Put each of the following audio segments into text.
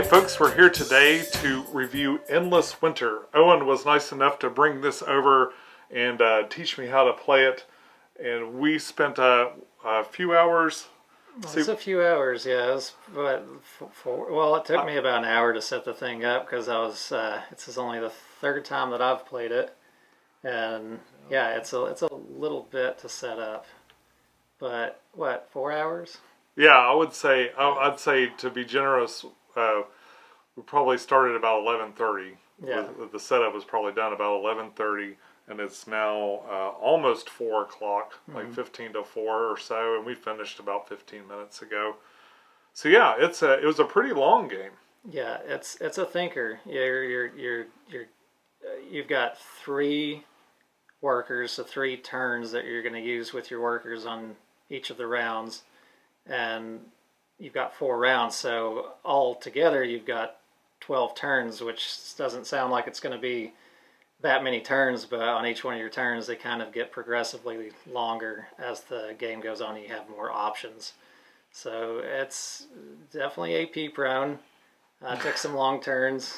Hey folks, we're here today to review Endless Winter. Owen was nice enough to bring this over and teach me how to play it, and we spent a few hours. It's a few hours, yeah. It took me about an hour to set the thing up because this is only the third time that I've played it, and yeah, it's a little bit to set up. But what, 4 hours? Yeah, I'd say to be generous, we probably started about 11:30. Yeah. The setup was probably done about 11:30, and it's now almost 4 o'clock, like 15 to 4 or so, and we finished about 15 minutes ago. So yeah, it was a pretty long game. Yeah, it's a thinker. You've got three workers, so 3 turns that you're going to use with your workers on each of the rounds, and you've got 4 rounds, so all together you've got 12 turns, which doesn't sound like it's going to be that many turns, but on each one of your turns they kind of get progressively longer as the game goes on. You have more options, so it's definitely AP prone. Took some long turns,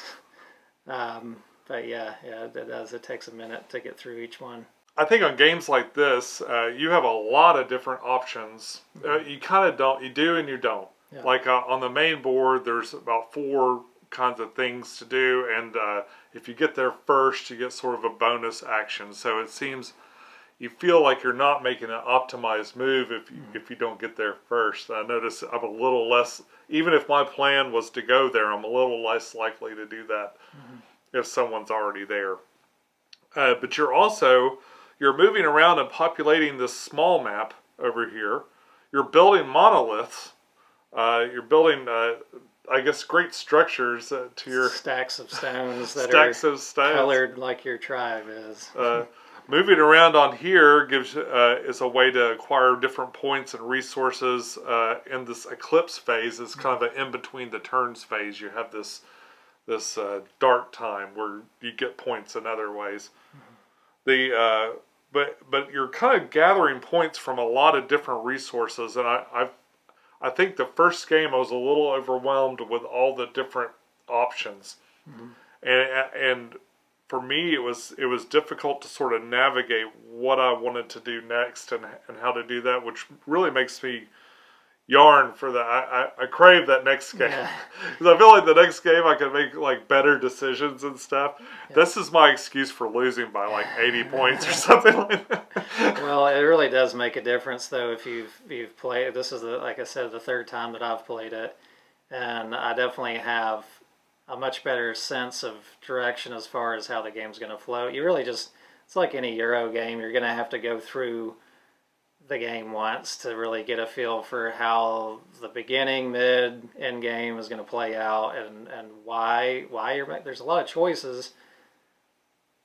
but yeah, it does. It takes a minute to get through each one. I think on games like this, you have a lot of different options. You kind of don't. You do and you don't. Yeah. Like on the main board, there's about 4 kinds of things to do, and if you get there first, you get sort of a bonus action. So it seems you feel like you're not making an optimized move if you don't get there first. I notice I'm a little less. Even if my plan was to go there, I'm a little less likely to do that if someone's already there. But you're moving around and populating this small map over here. You're building monoliths. You're building, I guess, great structures to your stacks of stones that stacks are of stones. Colored like your tribe is. Moving around on here is a way to acquire different points and resources in this eclipse phase. It's kind of an in between the turns phase. You have this dark time where you get points in other ways. But you're kind of gathering points from a lot of different resources, and I think the first game I was a little overwhelmed with all the different options, and for me it was difficult to sort of navigate what I wanted to do next and how to do that, which really makes me yarn for that. I crave that next game because I feel like the next game I can make like better decisions and stuff. Yeah. This is my excuse for losing by like 80 points or something like that. Well, it really does make a difference though if you've played. This is like I said, the third time that I've played it, and I definitely have a much better sense of direction as far as how the game's going to flow. You really it's like any Euro game. You're going to have to go through the game once to really get a feel for how the beginning, mid, end game is going to play out, and why there's a lot of choices.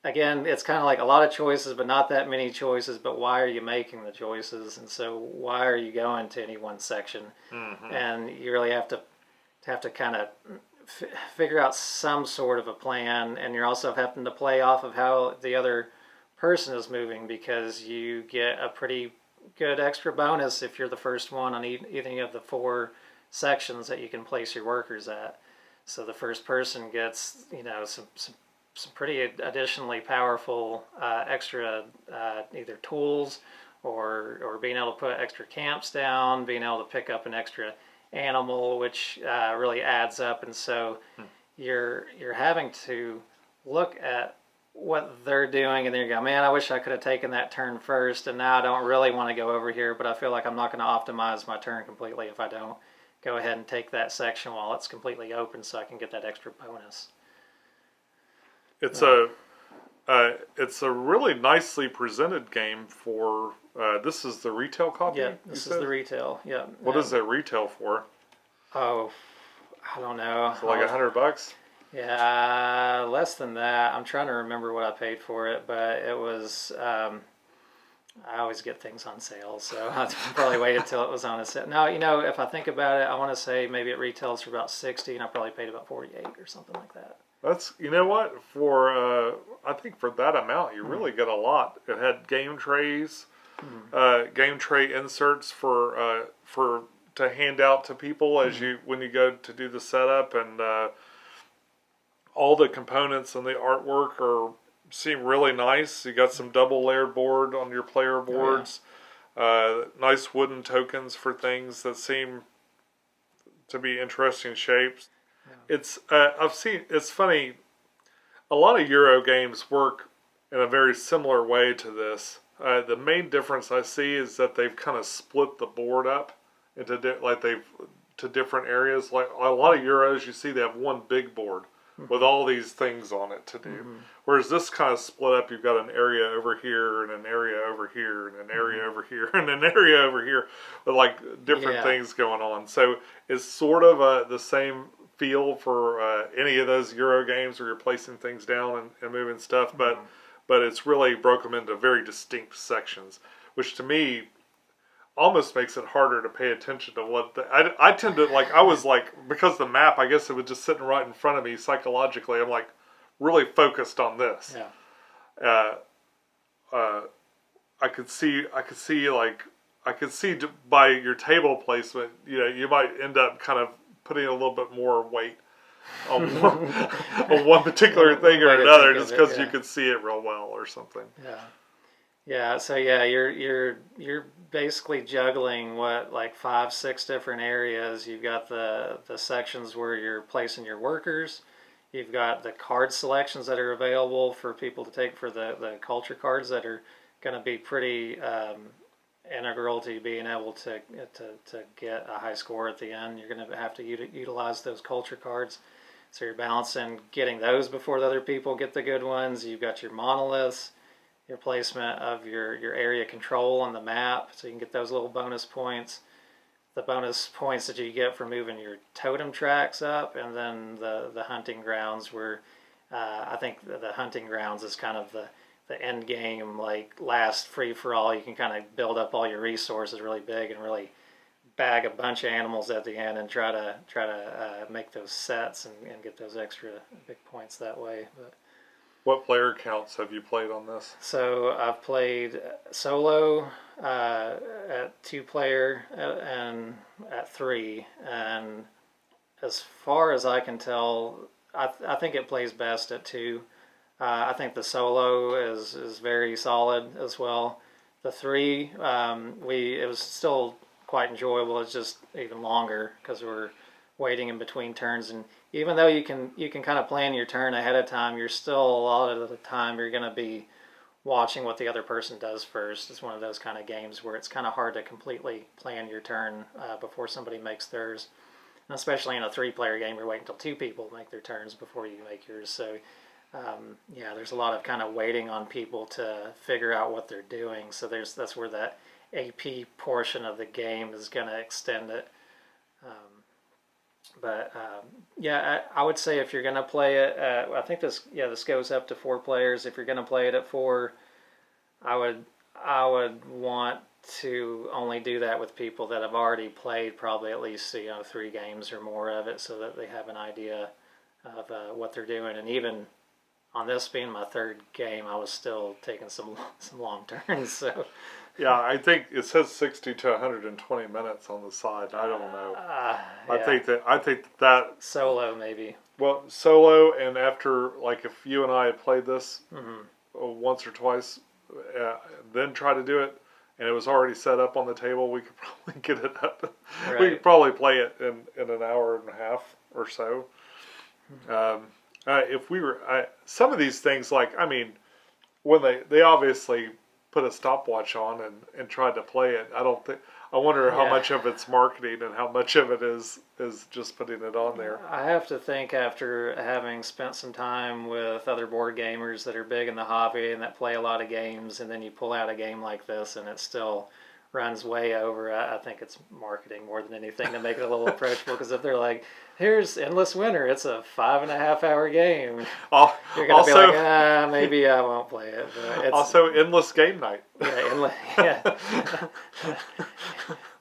Again, it's kind of like a lot of choices, but not that many choices. But why are you making the choices? And so why are you going to any one section? And you really have to kind of figure out some sort of a plan, and you're also having to play off of how the other person is moving, because you get a pretty good extra bonus if you're the first one on any of the 4 sections that you can place your workers at. So the first person gets some pretty additionally powerful extra either tools or being able to put extra camps down, being able to pick up an extra animal, which really adds up. And so you're having to look at what they're doing, and then you go, man, I wish I could have taken that turn first, and now I don't really want to go over here, but I feel like I'm not going to optimize my turn completely if I don't go ahead and take that section while it's completely open so I can get that extra bonus. It's a really nicely presented game for this is the retail copy? Yeah, this is the retail. Yeah. What does it retail for? Oh, I don't know. So like $100? Yeah, less than that. I'm trying to remember what I paid for it, but it was. I always get things on sale, so I probably waited till it was on a sale. No, if I think about it, I want to say maybe it retails for about 60, and I probably paid about 48 or something like that. That's what, for I think for that amount you really get a lot. It had game trays, game tray inserts for to hand out to people as when you go to do the setup, and all the components and the artwork seem really nice. You got some double layered board on your player boards, nice wooden tokens for things that seem to be interesting shapes. Yeah. It's funny. A lot of Euro games work in a very similar way to this. The main difference I see is that they've kind of split the board up into to different areas. Like a lot of Euros, you see they have one big board with all these things on it to do. Whereas this kind of split up, you've got an area over here and an area over here and an area over here and an area over here with like different things going on. So it's sort of the same feel for any of those Euro games where you're placing things down and moving stuff, but it's really broke them into very distinct sections, which to me almost makes it harder to pay attention to what I tend to I was because the map, I guess it was just sitting right in front of me psychologically. I'm like really focused on this. I could see by your table placement, you might end up kind of putting a little bit more weight on one particular thing or another, just because you could see it real well or something. So you're basically juggling 5-6 different areas. You've got the sections where you're placing your workers. You've got the card selections that are available for people to take for the culture cards that are going to be pretty integral to being able to get a high score at the end. You're going to have to utilize those culture cards. So you're balancing getting those before the other people get the good ones. You've got your monoliths, your placement of your area control on the map, so you can get those little bonus points. The bonus points that you get for moving your totem tracks up, and then the hunting grounds, where I think the hunting grounds is kind of the end game, last free-for-all. You can kind of build up all your resources really big and really bag a bunch of animals at the end and try to make those sets and get those extra big points that way. But what player counts have you played on this? So I've played solo at 2-player and at 3, and as far as I can tell, I think it plays best at 2. I think the solo is very solid as well. The 3, it was still quite enjoyable. It's just even longer because we're waiting in between turns, and even though you can kind of plan your turn ahead of time, you're still a lot of the time you're going to be watching what the other person does first. It's one of those kind of games where it's kind of hard to completely plan your turn before somebody makes theirs, and especially in a 3-player game, you're waiting until 2 people make their turns before you make yours. So there's a lot of kind of waiting on people to figure out what they're doing. So that's where that AP portion of the game is going to extend it. I would say if you're going to play it, I think this goes up to 4 players. If you're going to play it at 4, I would want to only do that with people that have already played probably at least 3 games or more of it, so that they have an idea of what they're doing. And even on this being my 3rd game, I was still taking some long turns. So. Yeah, I think it says 60 to 120 minutes on the side. I don't know. I think that solo maybe. Well, solo, and after, if you and I had played this once or twice, then try to do it, and it was already set up on the table, we could probably get it up. Right. We could probably play it in an hour and a half or so. If we were some of these things, when they obviously put a stopwatch on and tried to play it, I wonder how much of it's marketing and how much of it is just putting it on there. I have to think, after having spent some time with other board gamers that are big in the hobby and that play a lot of games, and then you pull out a game like this and it still runs way over, I think it's marketing more than anything to make it a little approachable. Because if they're like, here's Endless Winter, it's a 5.5 hour game, you're going to be like, maybe I won't play it. But it's also Endless Game Night. Yeah.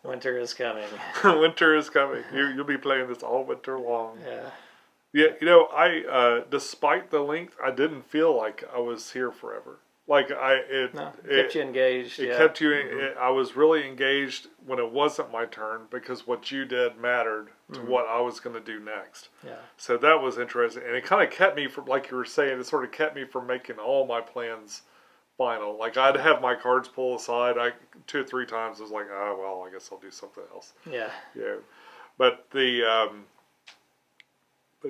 Winter is coming. Winter is coming. You'll be playing this all winter long. Yeah. Yeah, I despite the length, I didn't feel like I was here forever. Like No, kept you engaged. It Yeah. kept you. I was really engaged when it wasn't my turn because what you did mattered to what I was going to do next. Yeah. So that was interesting, and it kind of kept me from, like you were saying, it sort of kept me from making all my plans final. Like I'd have my cards pull aside. 2 or 3 times I was like, oh well, I guess I'll do something else. Yeah. Yeah, but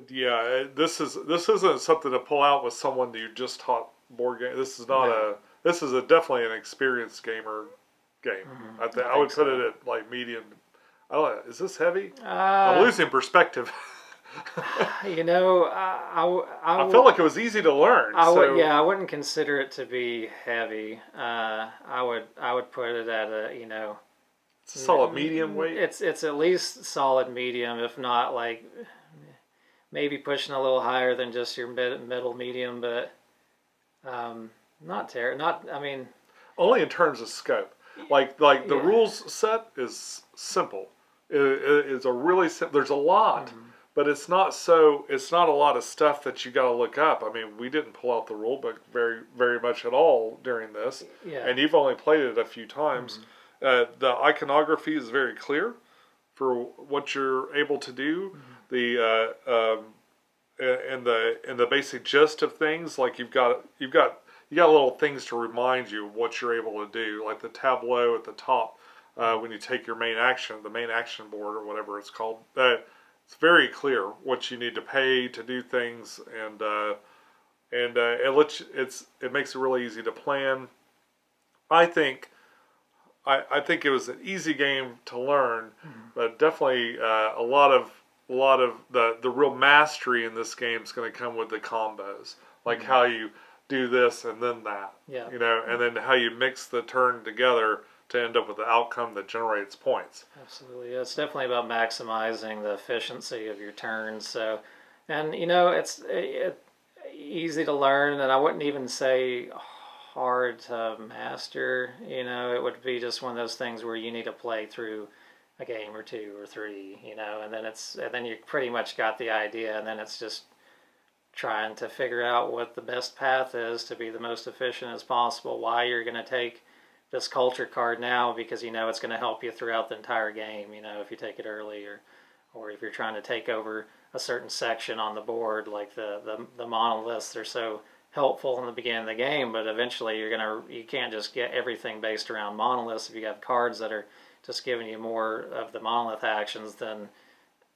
yeah, this isn't something to pull out with someone that you just taught board game. This is not No. This is definitely an experienced gamer game. I would put it at like medium. I don't know. Is this heavy? I'm losing perspective. You know, I felt like it was easy to learn. I wouldn't consider it to be heavy. I would put it at a, it's a solid medium weight. It's at least solid medium, if not like maybe pushing a little higher than just your middle medium, but not terrible. I mean, only in terms of scope. Like the rules set is simple. It's a really simple. There's a lot. But it's not a lot of stuff that you got to look up. I mean, we didn't pull out the rule book very, very much at all during this. Yeah. And you've only played it a few times. The iconography is very clear for what you're able to do. The and the basic gist of things, like you've got little things to remind you of what you're able to do, like the tableau at the top when you take your main action, the main action board or whatever it's called. It's very clear what you need to pay to do things, and it makes it really easy to plan. I think it was an easy game to learn, but definitely a lot of the real mastery in this game is going to come with the combos, like how you do this and then that, and then how you mix the turn together to end up with the outcome that generates points. Absolutely. It's definitely about maximizing the efficiency of your turns. So, and it's easy to learn, and I wouldn't even say hard to master. It would be just one of those things where you need to play through a game or 2 or 3, and then you pretty much got the idea, and then it's just trying to figure out what the best path is to be the most efficient as possible, why you're going to take this culture card now, because it's going to help you throughout the entire game, if you take it early, or if you're trying to take over a certain section on the board, like the monoliths. They're so helpful in the beginning of the game, but eventually you can't just get everything based around monoliths. If you have cards that are just giving you more of the monolith actions, then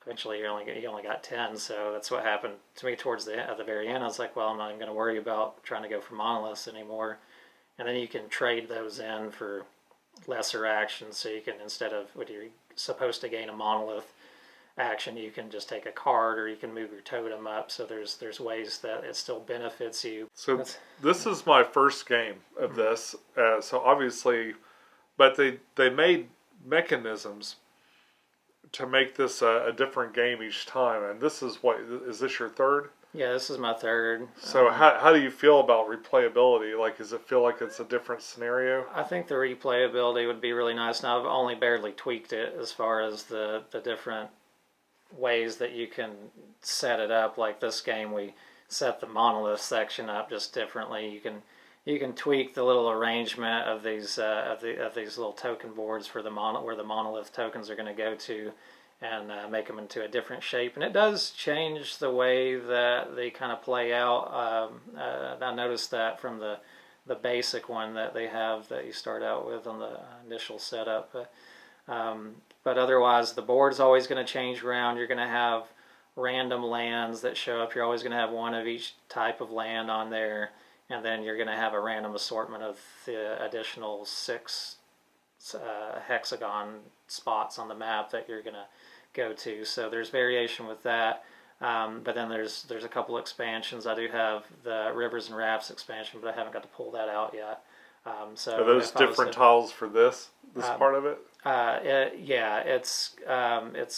eventually you only got 10. So that's what happened to me towards at the very end. I was like, well, I'm not even going to worry about trying to go for monoliths anymore. And then you can trade those in for lesser actions. So you can, instead of what you're supposed to gain a monolith action, you can just take a card, or you can move your totem up. So there's ways that it still benefits you. So this is my first game of this. So obviously, but they made mechanisms to make this a different game each time. And this is this your third? Yeah, this is my third. So how do you feel about replayability? Like, does it feel like it's a different scenario? I think the replayability would be really nice. Now, I've only barely tweaked it as far as the different ways that you can set it up. Like this game, we set the monolith section up just differently. You can tweak the little arrangement of these these little token boards for where the monolith tokens are going to go to, and make them into a different shape. And it does change the way that they kind of play out. I noticed that from the basic one that they have that you start out with on the initial setup. But otherwise, the board's always going to change around. You're going to have random lands that show up. You're always going to have one of each type of land on there. And then you're going to have a random assortment of the additional 6 hexagon spots on the map that you're going to go to. So there's variation with that. But then there's a couple expansions. I do have the Rivers and Rafts expansion, but I haven't got to pull that out yet. So are those different tiles for this part of it? It's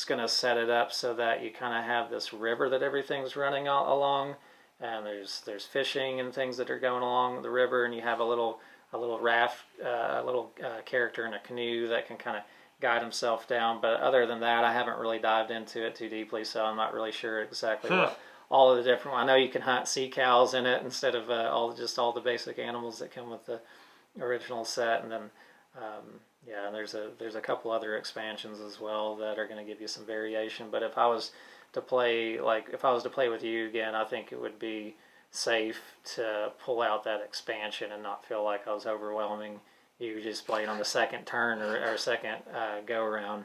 going to set it up so that you kind of have this river that everything's running along, and there's fishing and things that are going along the river, and you have a little raft, character in a canoe that can kind of guide himself down. But other than that, I haven't really dived into it too deeply, so I'm not really sure exactly all of the different. I know you can hunt sea cows in it instead of all the basic animals that come with the original set, and then yeah, and there's a couple other expansions as well that are going to give you some variation. But if I was to play with you again, I think it would be safe to pull out that expansion and not feel like I was overwhelming you just playing on the second turn or second go around.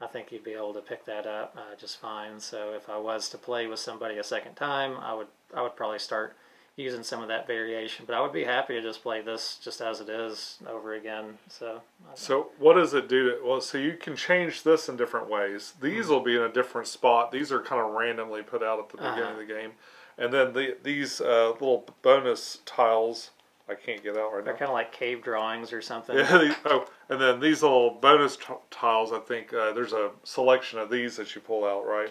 I think you'd be able to pick that up just fine. So if I was to play with somebody a second time, I would probably start using some of that variation. But I would be happy to just play this just as it is over again. So what does it do? So you can change this in different ways. These will be in a different spot. These are kind of randomly put out at the beginning of the game. And then these little bonus tiles, I can't get out right now. They're kind of like cave drawings or something. Yeah. And then these little bonus tiles, I think there's a selection of these that you pull out, right?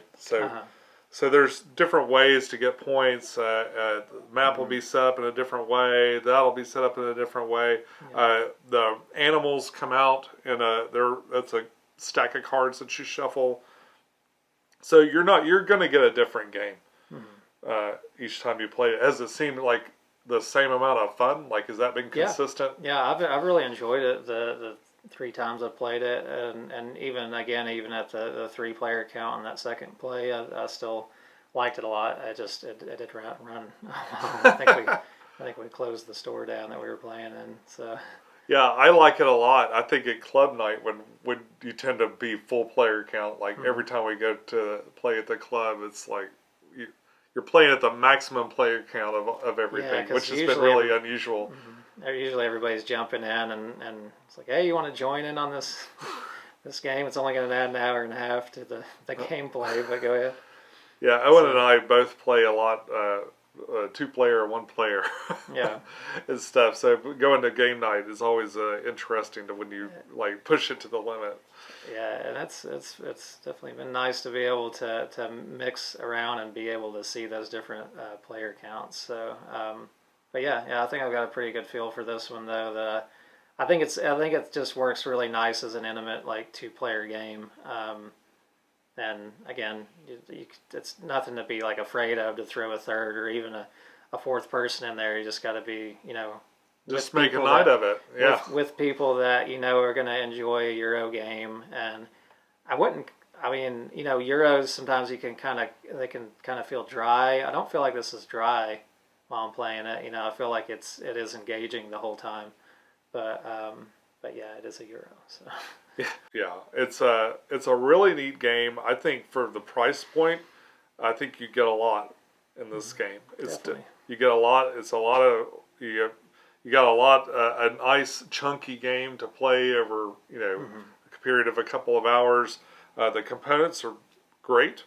So there's different ways to get points. The map will be set up in a different way. That'll be set up in a different way. Yeah. The animals come out that's a stack of cards that you shuffle. So you're going to get a different game each time you play it. Has it seemed like the same amount of fun? Like, has that been consistent? Yeah, I've really enjoyed it the 3 times I've played it, and even at the 3-player count on that second play, I still liked it a lot. It did run. I think we closed the store down that we were playing in. So yeah, I like it a lot. I think at club night when you tend to be full player count, like every time we go to play at the club, it's like you're playing at the maximum player count of everything, which has been really unusual. Usually everybody's jumping in and it's like, hey, you want to join in on this game? It's only going to add an hour and a half to the gameplay, but go ahead. Yeah, Owen and I both play a lot, 2-player, 1-player, and stuff. So going to game night is always interesting to when you like push it to the limit. Yeah, and it's definitely been nice to be able to mix around and be able to see those different player counts. So, but yeah, I think I've got a pretty good feel for this one though. I think it just works really nice as an intimate 2-player game. And again, it's nothing to be afraid of to throw a third or even a fourth person in there. You just got to be just make a night of it. Yeah, with people that are going to enjoy a Euro game. And Euros sometimes they can kind of feel dry. I don't feel like this is dry while I'm playing it. I feel like it is engaging the whole time. But yeah, it is a Euro. So. Yeah, it's a really neat game. I think for the price point, I think you get a lot in this game. You get a lot. It's a lot of you got a lot. A nice chunky game to play over a period of a couple of hours. The components are great.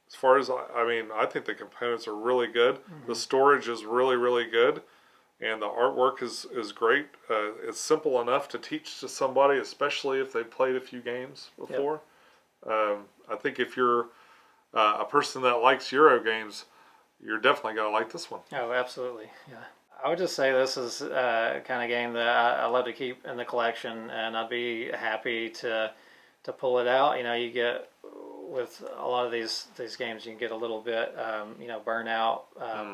As far as I think the components are really good. The storage is really, really good. And the artwork is great. It's simple enough to teach to somebody, especially if they've played a few games before. Yep. I think if you're a person that likes Euro games, you're definitely going to like this one. Oh, absolutely. Yeah. I would just say this is a kind of game that I love to keep in the collection, and I'd be happy to pull it out. You get with a lot of these games, you can get a little bit burnout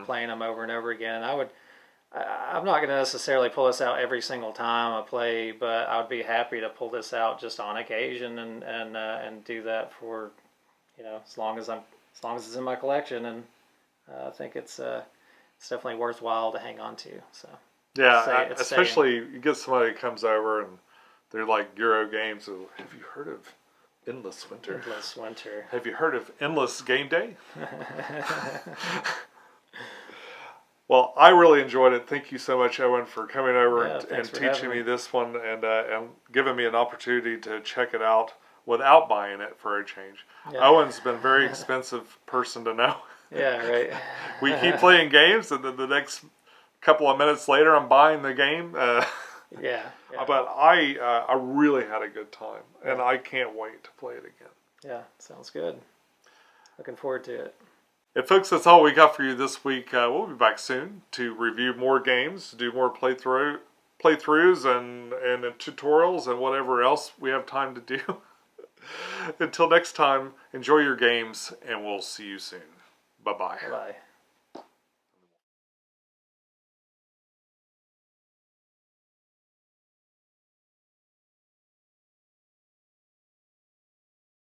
playing them over and over again. I'm not going to necessarily pull this out every single time I play, but I would be happy to pull this out just on occasion and do that for as long as it's in my collection, and I think it's definitely worthwhile to hang on to. So yeah, especially you get somebody who comes over and they're like Euro games. So, have you heard of Endless Winter? Endless Winter. Have you heard of Endless Game Day? Well, I really enjoyed it. Thank you so much, Owen, for coming over and teaching me this one and giving me an opportunity to check it out without buying it for a change. Yeah. Owen's been a very expensive person to know. Yeah, right. We keep playing games, and then the next couple of minutes later, I'm buying the game. Yeah. But I really had a good time, and I can't wait to play it again. Yeah, sounds good. Looking forward to it. And folks, that's all we got for you this week. We'll be back soon to review more games, do more playthroughs and tutorials and whatever else we have time to do. Until next time, enjoy your games, and we'll see you soon. Bye bye. Bye.